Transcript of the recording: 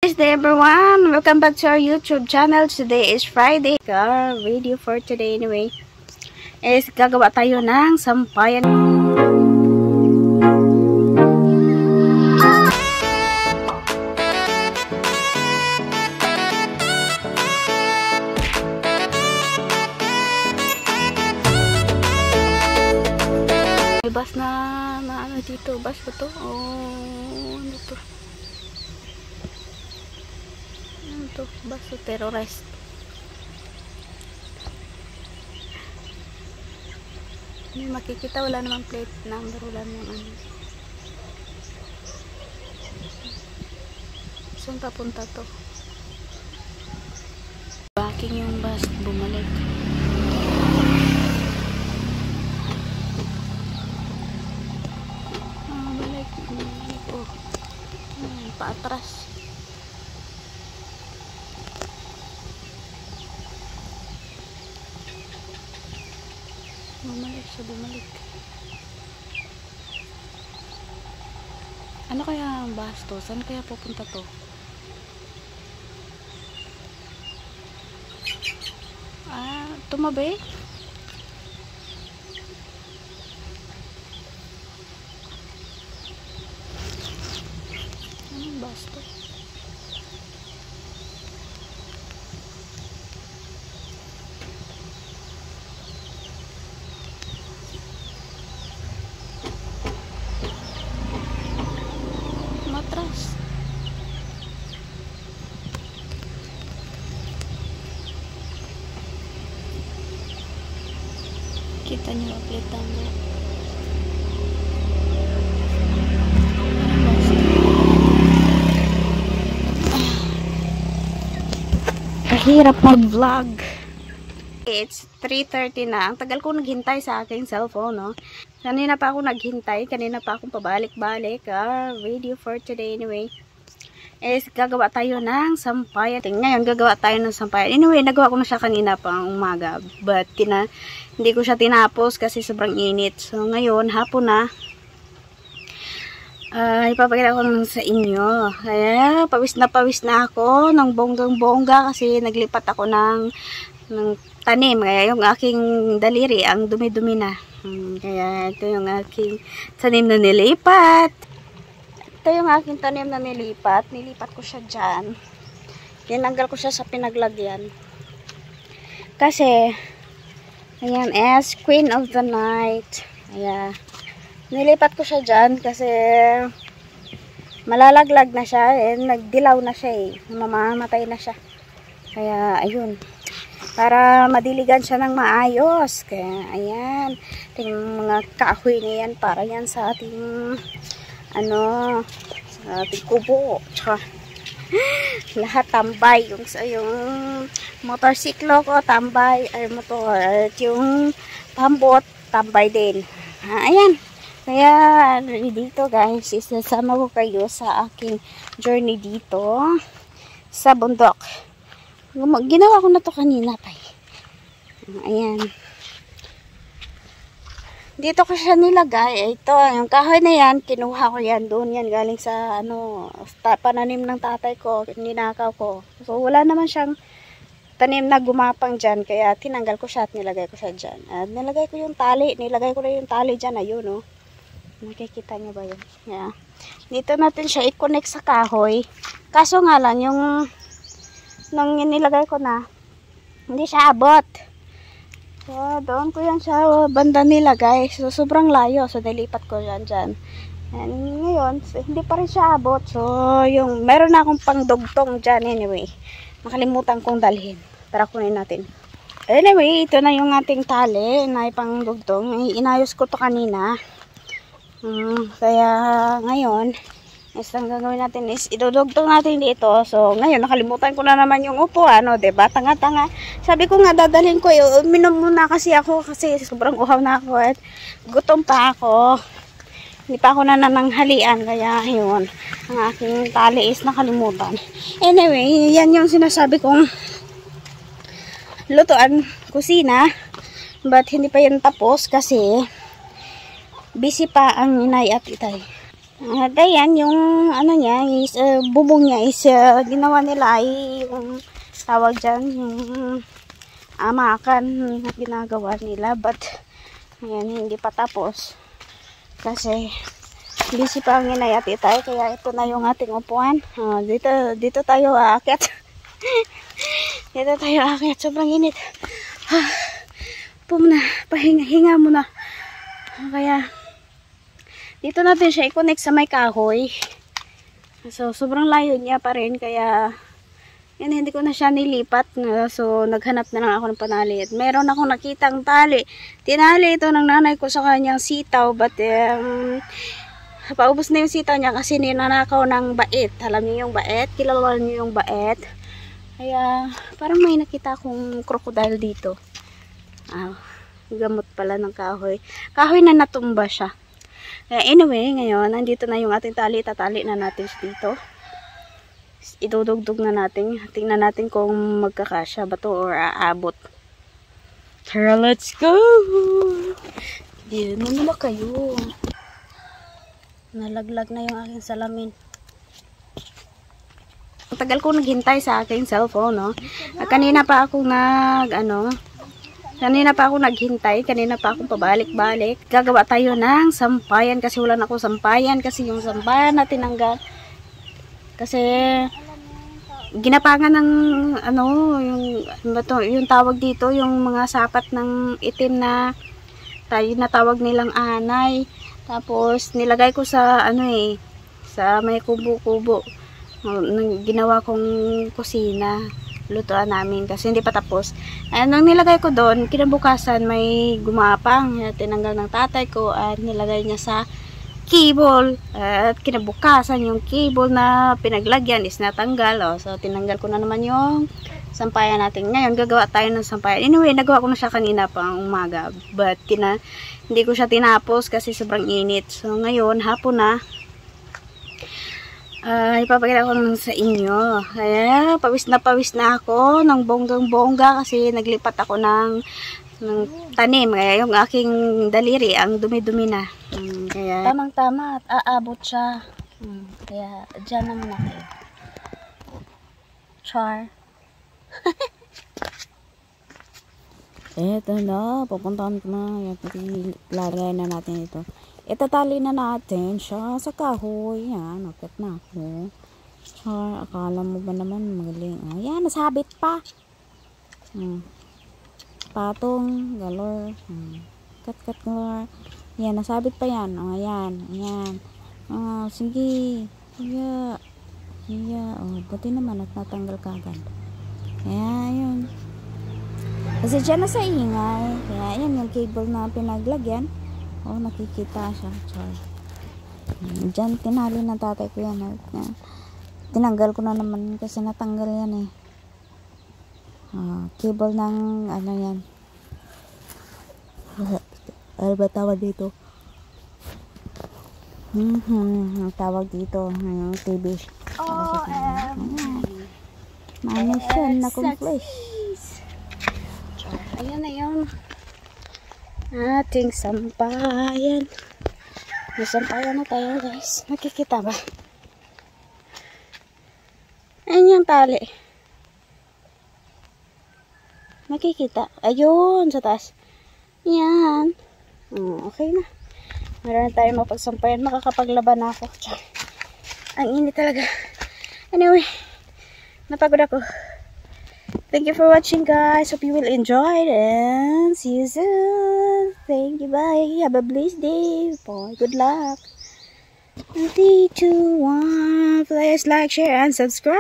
Good day everyone! Welcome back to our YouTube channel. Today is Friday. Our video for today anyway is gagawa tayo ng sampayan. May bus na ano dito? Bus ba to? Oh, ano to? Baso terrorist. Hindi makikita, wala namang plate number, wala namang ano. Saan papunta to? Backing yung bus, bumalik. Bumalik. Oh. Paatras. Bumalik. Ano kaya ang bus to? Saan kaya pupunta to? Tumabi? Anong bus to? Matras. Kita nyo ang plate number. Kahirap mag-vlog. It's 3:30 na. Ang tagal ko naghintay sa aking cellphone, no? Kanina pa ako naghintay. Kanina pa akong pabalik-balik. Video for today anyway is gagawa tayo ng sampayan. Ngayon, gagawa tayo ng sampayan. Anyway, nagawa ko na siya kanina pang umaga. But, hindi ko siya tinapos kasi sobrang init. So, ngayon, hapon na. Ipapakita ko lang sa inyo. Kaya, pawis na ako ng bonggang-bongga kasi naglipat ako ng tanim. Kaya, yung aking daliri, ang dumi-dumi na. Kaya, ito yung aking tanim na nilipat. Ito yung aking tanim na nilipat. Nilipat ko siya dyan. Tinanggal ko siya sa pinaglagyan. Kasi, ayan, as Queen of the Night. Ayan. Nilipat ko siya dyan kasi malalaglag na siya. Nagdilaw na siya eh. Mamamatay na siya. Kaya, ayun. Para madiligan siya ng maayos. Kaya, ayan. Ito yung mga kahoy na yan. Para yan sa ating sa ating kubo. Tsaka, lahat tambay. Yung motorsiklo ko, tambay. Ay, motor. At yung pambot, tambay din. Ayan. Kaya, dito guys, isasama ko kayo sa aking journey dito sa bundok. Ginawa ko na to kanina pa. Ayan. Dito ko siya nilagay. Ito, yung kahoy na yan, kinuha ko yan doon. Yan, galing sa, pananim ng tatay ko, ninakaw ko. So, wala naman siyang tanim na gumapang dyan. Kaya, tinanggal ko siya at nilagay ko siya dyan. At nilagay ko yung tali. Nilagay ko na yung tali dyan. Ayun, oh. Nakikita nyo ba yun? Yeah. Dito natin siya i-connect sa kahoy. Kaso nga lang, yung nung nilagay ko na, hindi siya abot. So, doon ko yan sa banda nilagay. So, sobrang layo. So, nilipat ko yan dyan. And ngayon, hindi pa rin siya abot. So, meron na akong pangdugtong dyan anyway. Nakalimutan kong dalhin. Tara, kunin natin. Anyway, ito na yung ating tali na ipangdugtong. Inayos ko to kanina. Kaya, ngayon, ang gagawin natin is idudugtong natin dito. So, ngayon, nakalimutan ko na naman yung upuan, diba? Tanga-tanga. Sabi ko nga, dadalhin ko, uminom muna kasi ako kasi sobrang uhaw na ako at gutom pa ako. Hindi pa ako nanananghalian. Kaya, yun, ang aking tali is nakalimutan. Anyway, yan yung sinasabi kong lutuan, kusina. But, hindi pa yan tapos kasi busy pa ang inay at itay. Ayan, yung ano niya is, bubong niya is, ginawa nila ay yung tawag dyan, yung amakan na ginagawa nila. But, ayan, hindi pa tapos. Kasi, busy pa ang inayati tayo. Kaya ito na yung ating upuan. Dito tayo aakyat. Dito tayo aakyat. Sobrang init. Muna, hinga muna. Kaya, dito natin siya i-connect sa may kahoy. So, sobrang layo niya pa rin. Kaya, yan, hindi ko na siya nilipat. So, naghanap na lang ako ng panali. At meron akong nakitang tali. Tinali ito ng nanay ko sa kanyang sitaw. But, paubos na yung sitaw niya kasi ninanakaw ng bait. Alam niyo yung bait? Kilala niyo yung bait? Kaya, parang may nakita akong crocodile dito. Gamot pala ng kahoy. Kahoy na natumba siya. Anyway, ngayon, nandito na yung ating tali. Tatali na natin dito. Idudugdug na natin. Tingnan natin kung magkakasya ba to or aabot. Tara, let's go! Diyan na naman kayo. Nalaglag na yung aking salamin. Tagal ko naghintay sa aking cellphone, no? Kanina pa ako naghintay. Kanina pa ako pabalik-balik. Gagawa tayo ng sampayan kasi wala na akong sampayan. Kasi yung sampayan na tinanggal. Kasi ginapangan ng yung tawag dito, yung mga sapat ng itim na tawag nilang anay. Tapos nilagay ko sa sa may kubo-kubo. Ginawa kong kusina. Lutuan namin kasi hindi pa tapos. Nung nilagay ko doon, kinabukasan may gumapang. Tinanggal ng tatay ko at nilagay niya sa cable. At kinabukasan yung cable na pinaglagyan is natanggal. So, tinanggal ko na naman yung sampayan natin. Ngayon, gagawa tayo ng sampayan. Anyway, nagawa ko na siya kanina pang umaga. But, hindi ko siya tinapos kasi sobrang init. So, ngayon, hapon na. Ipapakita ko lang sa inyo. Kaya, pawis na ako ng bonggang-bongga kasi naglipat ako ng tanim. Kaya, yung aking daliri, ang dumi-dumi na. Kaya, tamang-tama at aabot siya. Kaya, dyan naman ako. Char. Eto na, pupuntahan ko na. Lagay na natin ito. Itatali na natin siya sa kahoy. Yan, akit na ako. Char, akala mo ba naman magaling? Ayan, nasabit pa. Patong, galor. Kat galor. Yan, nasabit pa yan. Ayan, ayan. Sige. Sige. Buti naman at natanggal kagad. Ayan, yun. Kasi dyan na sa ingay. Kaya, yan yung cable na pinaglagyan. Nakikita siya. Sorry. Diyan, tinali ng tatay ko yan. Tinanggal ko na naman kasi natanggal yan cable ng yan. Ano ba tawag dito? Ang tawag dito. TV. Manis yan na flash. Ayan na yun. Ating sampayan. May sampayan na tayo, guys. Nakikita ba? Ayan yung tali. Nakikita. Ayun, sa taas. Yan. Okay na. Meron na tayo mapagsampayan. Makakapaglaban na ako. Ang init talaga. Anyway, napagod ako. Thank you for watching, guys. Hope you will enjoy it and see you soon. Thank you. Bye. Have a blessed day. Bye. Good luck. 3, 2, 1. Please like, share, and subscribe.